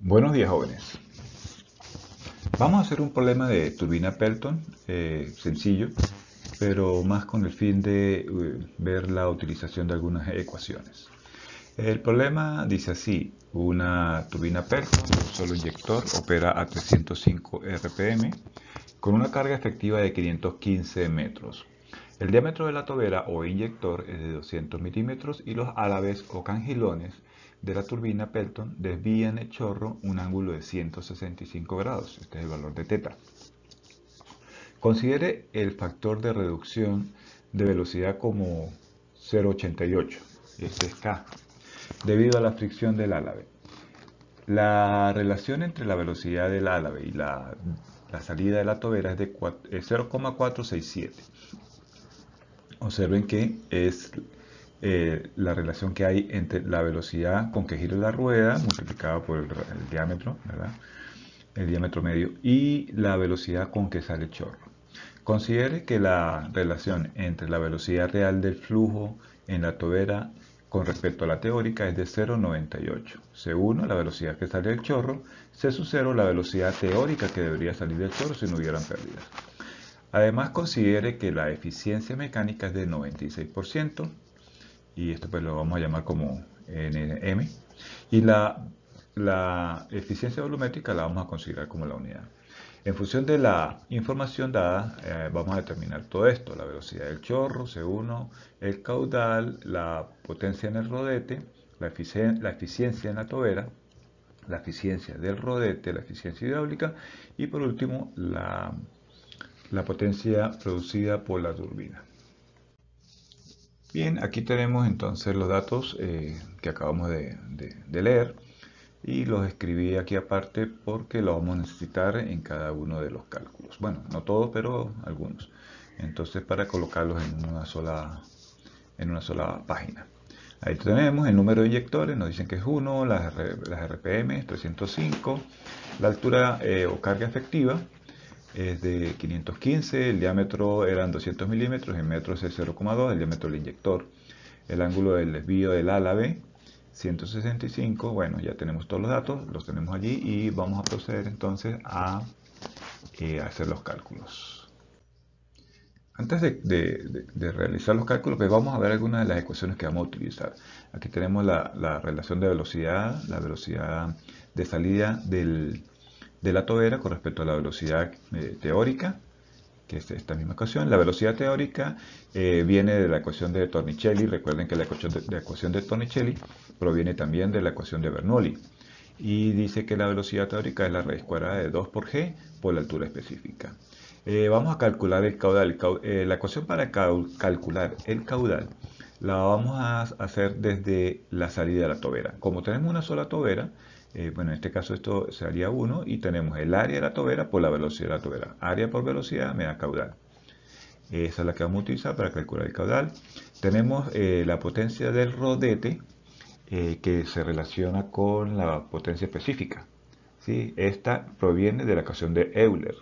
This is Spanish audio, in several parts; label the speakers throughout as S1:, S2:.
S1: Buenos días, jóvenes. Vamos a hacer un problema de turbina Pelton, sencillo, pero más con el fin de ver la utilización de algunas ecuaciones. El problema dice así: una turbina Pelton de un solo inyector opera a 305 RPM con una carga efectiva de 515 metros. El diámetro de la tobera o inyector es de 200 milímetros y los álabes o cangilones de la turbina Pelton desvían el chorro un ángulo de 165 grados. Este es el valor de teta. Considere el factor de reducción de velocidad como 0,88. Este es K, debido a la fricción del álabe. La relación entre la velocidad del álabe y la salida de la tobera es de 0,467. Observen que es la relación que hay entre la velocidad con que gira la rueda multiplicada por el diámetro, ¿verdad? El diámetro medio, y la velocidad con que sale el chorro. Considere que la relación entre la velocidad real del flujo en la tobera con respecto a la teórica es de 0,98. C1, la velocidad que sale del chorro; C sub 0, la velocidad teórica que debería salir del chorro si no hubieran pérdidas. Además, considere que la eficiencia mecánica es de 96%, y esto pues lo vamos a llamar como Nm, y la eficiencia volumétrica la vamos a considerar como la unidad. En función de la información dada, vamos a determinar todo esto: la velocidad del chorro, C1, el caudal, la potencia en el rodete, la eficiencia en la tobera, la eficiencia del rodete, la eficiencia hidráulica y por último la potencia producida por la turbina. Bien, aquí tenemos entonces los datos que acabamos de leer, y los escribí aquí aparte porque los vamos a necesitar en cada uno de los cálculos. Bueno, no todos, pero algunos. Entonces, para colocarlos en una sola página. Ahí tenemos el número de inyectores, nos dicen que es 1, las RPM 305, la altura o carga efectiva es de 515, el diámetro eran 200 milímetros, en metros es 0,2, el diámetro del inyector. El ángulo del desvío del álabe 165. Bueno, ya tenemos todos los datos, los tenemos allí y vamos a proceder entonces a hacer los cálculos. Antes de realizar los cálculos, pues vamos a ver algunas de las ecuaciones que vamos a utilizar. Aquí tenemos la relación de velocidad, la velocidad de salida de la tobera con respecto a la velocidad teórica, que es esta misma ecuación. La velocidad teórica viene de la ecuación de Torricelli. Recuerden que la ecuación de Torricelli proviene también de la ecuación de Bernoulli. Y dice que la velocidad teórica es la raíz cuadrada de 2 por g por la altura específica. Vamos a calcular el caudal. La ecuación para calcular el caudal la vamos a hacer desde la salida de la tobera. Como tenemos una sola tobera, bueno, en este caso esto sería 1 y tenemos el área de la tobera por la velocidad de la tobera. Área por velocidad me da caudal. Esa es la que vamos a utilizar para calcular el caudal. Tenemos la potencia del rodete que se relaciona con la potencia específica. ¿Sí? Esta proviene de la ecuación de Euler.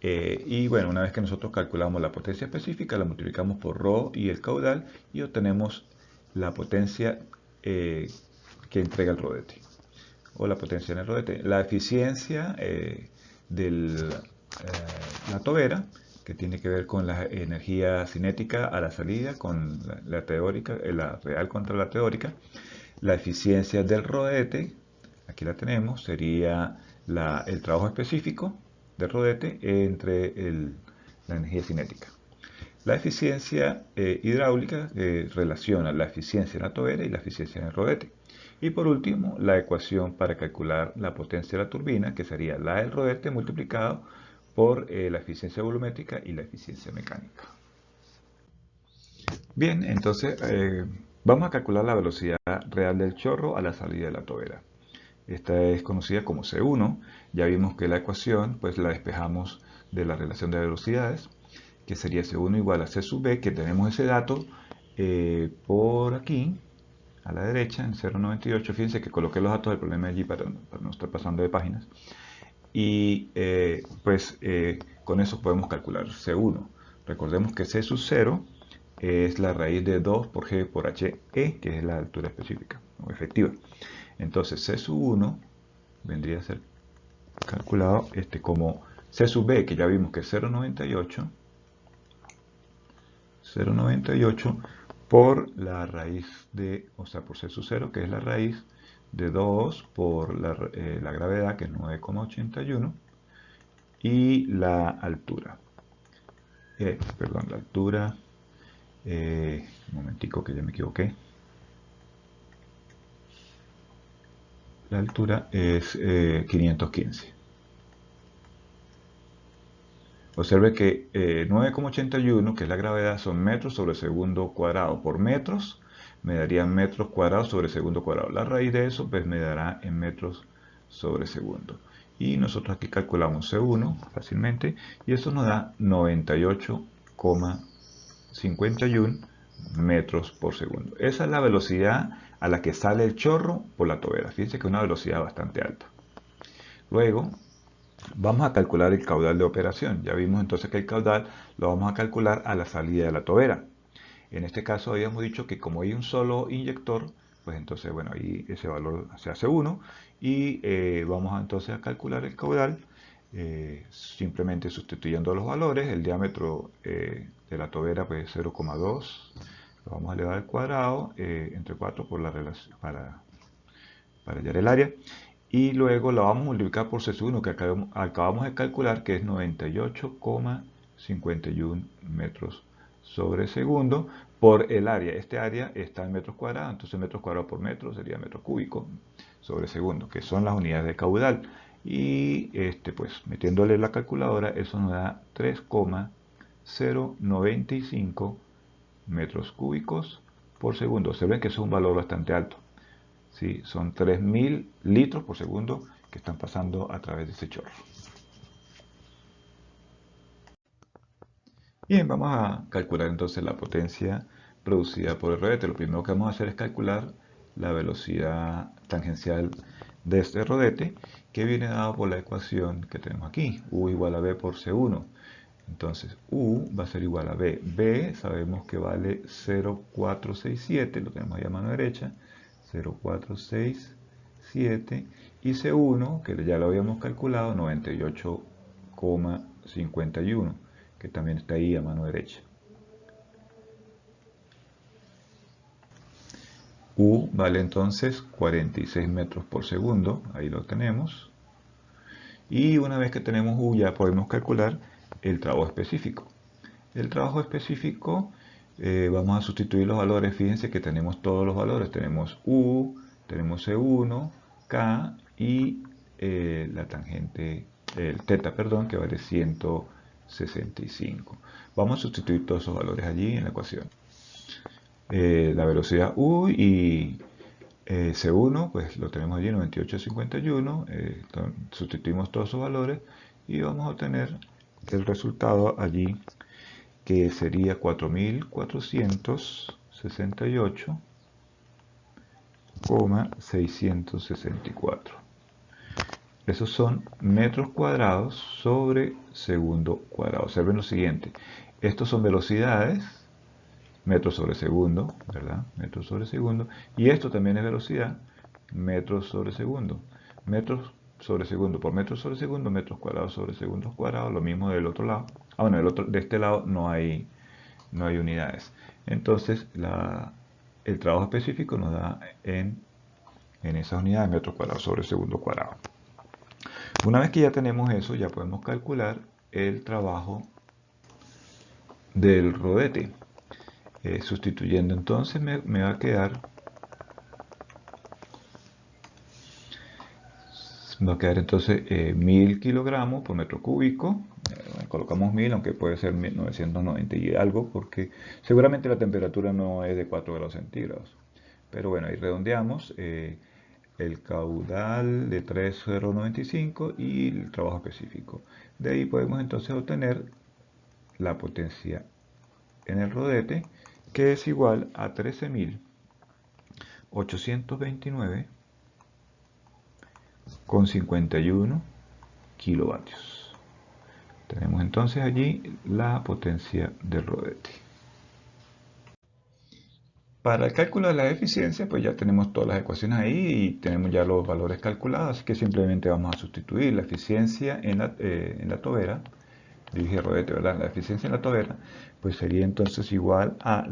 S1: Y bueno, una vez que nosotros calculamos la potencia específica, la multiplicamos por ρ y el caudal y obtenemos la potencia que entrega el rodete, o la potencia en el rodete. La eficiencia de la tobera, que tiene que ver con la energía cinética a la salida, con la teórica, la real contra la teórica. La eficiencia del rodete, aquí la tenemos, sería el trabajo específico del rodete entre la energía cinética. La eficiencia hidráulica relaciona la eficiencia en la tobera y la eficiencia en el rodete. Y por último, la ecuación para calcular la potencia de la turbina, que sería la del rodete multiplicado por la eficiencia volumétrica y la eficiencia mecánica. Bien, entonces vamos a calcular la velocidad real del chorro a la salida de la tobera. Esta es conocida como C1. Ya vimos que la ecuación pues la despejamos de la relación de velocidades, que sería C1 igual a C sub B, que tenemos ese dato por aquí, a la derecha, en 0,98. Fíjense que coloqué los datos del problema allí para no estar pasando de páginas. Y con eso podemos calcular C1. Recordemos que C sub 0 es la raíz de 2 por G por HE, que es la altura específica o efectiva. Entonces C sub 1 vendría a ser calculado como C sub B, que ya vimos que es 0,98 por la raíz de, o sea, por C sub 0, que es la raíz de 2 por la gravedad, que es 9,81, y la altura. Perdón, la altura, un momentico que ya me equivoqué. La altura es 515. Observe que 9,81, que es la gravedad, son metros sobre segundo cuadrado. Por metros me daría metros cuadrados sobre segundo cuadrado. La raíz de eso pues me dará en metros sobre segundo. Y nosotros aquí calculamos C1 fácilmente y eso nos da 98,51 metros por segundo. Esa es la velocidad a la que sale el chorro por la tobera. Fíjense que es una velocidad bastante alta. Luego vamos a calcular el caudal de operación. Ya vimos entonces que el caudal lo vamos a calcular a la salida de la tobera. En este caso habíamos dicho que como hay un solo inyector, pues entonces, bueno, ahí ese valor se hace 1 y vamos entonces a calcular el caudal simplemente sustituyendo los valores. El diámetro de la tobera pues es 0,2, lo vamos a elevar al cuadrado entre 4 por la relación, para hallar el área. Y luego la vamos a multiplicar por C1 que acabamos de calcular, que es 98,51 metros sobre segundo por el área. Este área está en metros cuadrados, entonces metros cuadrados por metro sería metro cúbico sobre segundo, que son las unidades de caudal. Y pues metiéndole la calculadora, eso nos da 3,095 metros cúbicos por segundo. Se ven que es un valor bastante alto. ¿Sí? Son 3.000 litros por segundo que están pasando a través de ese chorro. Bien, vamos a calcular entonces la potencia producida por el rodete. Lo primero que vamos a hacer es calcular la velocidad tangencial de este rodete, que viene dado por la ecuación que tenemos aquí, U igual a B por C1. Entonces, U va a ser igual a B. B sabemos que vale 0,467, lo tenemos ahí a mano derecha, 0,467, y C1, que ya lo habíamos calculado, 98,51, que también está ahí a mano derecha. U vale entonces 46 metros por segundo, ahí lo tenemos. Y una vez que tenemos U ya podemos calcular el trabajo específico. El trabajo específico, vamos a sustituir los valores. Fíjense que tenemos todos los valores. Tenemos U, tenemos C1, K y la tangente, el teta, perdón, que vale 165. Vamos a sustituir todos esos valores allí en la ecuación. La velocidad U y C1, pues lo tenemos allí, 98,51. Sustituimos todos esos valores y vamos a obtener el resultado allí, que sería 4.468,664. Esos son metros cuadrados sobre segundo cuadrado. Observen lo siguiente. Estos son velocidades, metros sobre segundo, ¿verdad? Metros sobre segundo. Y esto también es velocidad, metros sobre segundo. Metros sobre segundo por metros sobre segundo, metros cuadrados sobre segundos cuadrados. Lo mismo del otro lado. Ah, bueno, de este lado no hay unidades. Entonces, el trabajo específico nos da en esas unidades, metros cuadrados sobre segundo cuadrado. Una vez que ya tenemos eso, ya podemos calcular el trabajo del rodete. Sustituyendo entonces me va a quedar entonces 1000 kilogramos por metro cúbico. Colocamos 1000, aunque puede ser 1990 y algo, porque seguramente la temperatura no es de 4 grados centígrados. Pero bueno, ahí redondeamos el caudal de 3,095 y el trabajo específico. De ahí podemos entonces obtener la potencia en el rodete, que es igual a 13.829,51 kilovatios. Tenemos entonces allí la potencia del rodete. Para el cálculo de la eficiencia, pues ya tenemos todas las ecuaciones ahí y tenemos ya los valores calculados, así que simplemente vamos a sustituir la eficiencia en la tobera, dije rodete, ¿verdad? La eficiencia en la tobera, pues sería entonces igual a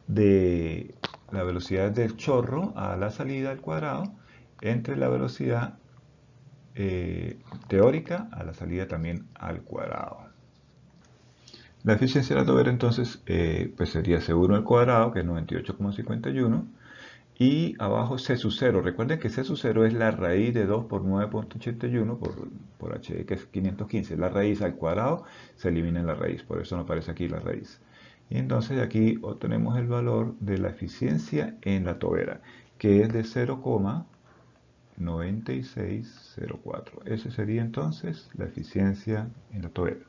S1: de la velocidad del chorro a la salida al cuadrado entre la velocidad teórica a la salida también al cuadrado. La eficiencia de la tobera entonces pues sería C1 al cuadrado, que es 98,51, y abajo C sub 0. Recuerden que C sub 0 es la raíz de 2 por 9,81 por H, que es 515. La raíz al cuadrado se elimina en la raíz, por eso no aparece aquí la raíz. Y entonces aquí obtenemos el valor de la eficiencia en la tobera, que es de 0,9604. Ese sería entonces la eficiencia en la tobera.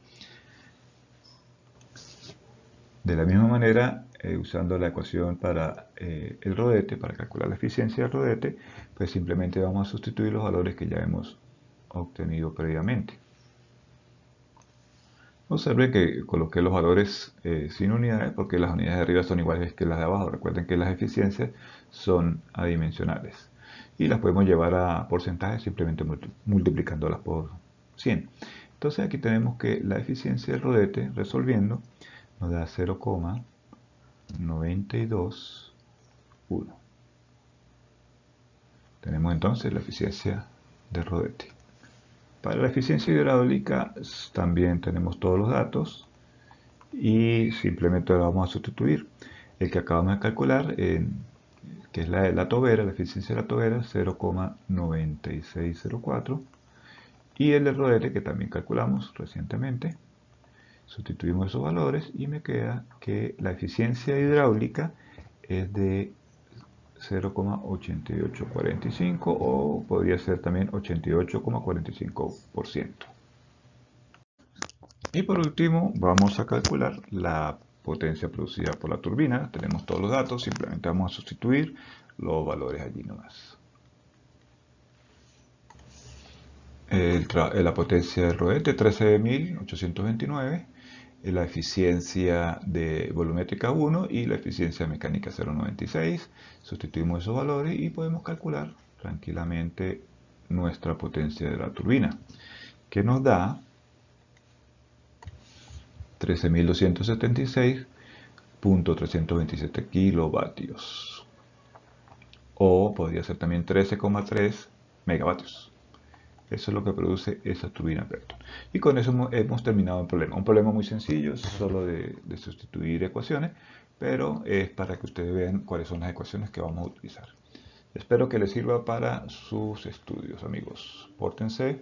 S1: De la misma manera, usando la ecuación para el rodete, para calcular la eficiencia del rodete, pues simplemente vamos a sustituir los valores que ya hemos obtenido previamente. Observen que coloqué los valores sin unidades porque las unidades de arriba son iguales que las de abajo. Recuerden que las eficiencias son adimensionales y las podemos llevar a porcentajes simplemente multiplicándolas por 100. Entonces aquí tenemos que la eficiencia del rodete resolviendo nos da 0,921. Tenemos entonces la eficiencia del rodete. Para la eficiencia hidráulica también tenemos todos los datos y simplemente lo vamos a sustituir. El que acabamos de calcular, que es la tobera, la eficiencia de la tobera, 0,9604. Y el del rodete, que también calculamos recientemente, sustituimos esos valores y me queda que la eficiencia hidráulica es de 0,8845 o podría ser también 88,45%. Y por último vamos a calcular la potencia producida por la turbina. Tenemos todos los datos, simplemente vamos a sustituir los valores allí nomás. La potencia del rodete 13.829, la eficiencia de volumétrica 1 y la eficiencia mecánica 0,96. Sustituimos esos valores y podemos calcular tranquilamente nuestra potencia de la turbina, que nos da 13.276.327 kilovatios, o podría ser también 13,3 megavatios. Eso es lo que produce esa turbina Pelton. Y con eso hemos terminado el problema. Un problema muy sencillo, solo de sustituir ecuaciones, pero es para que ustedes vean cuáles son las ecuaciones que vamos a utilizar. Espero que les sirva para sus estudios, amigos. Pórtense.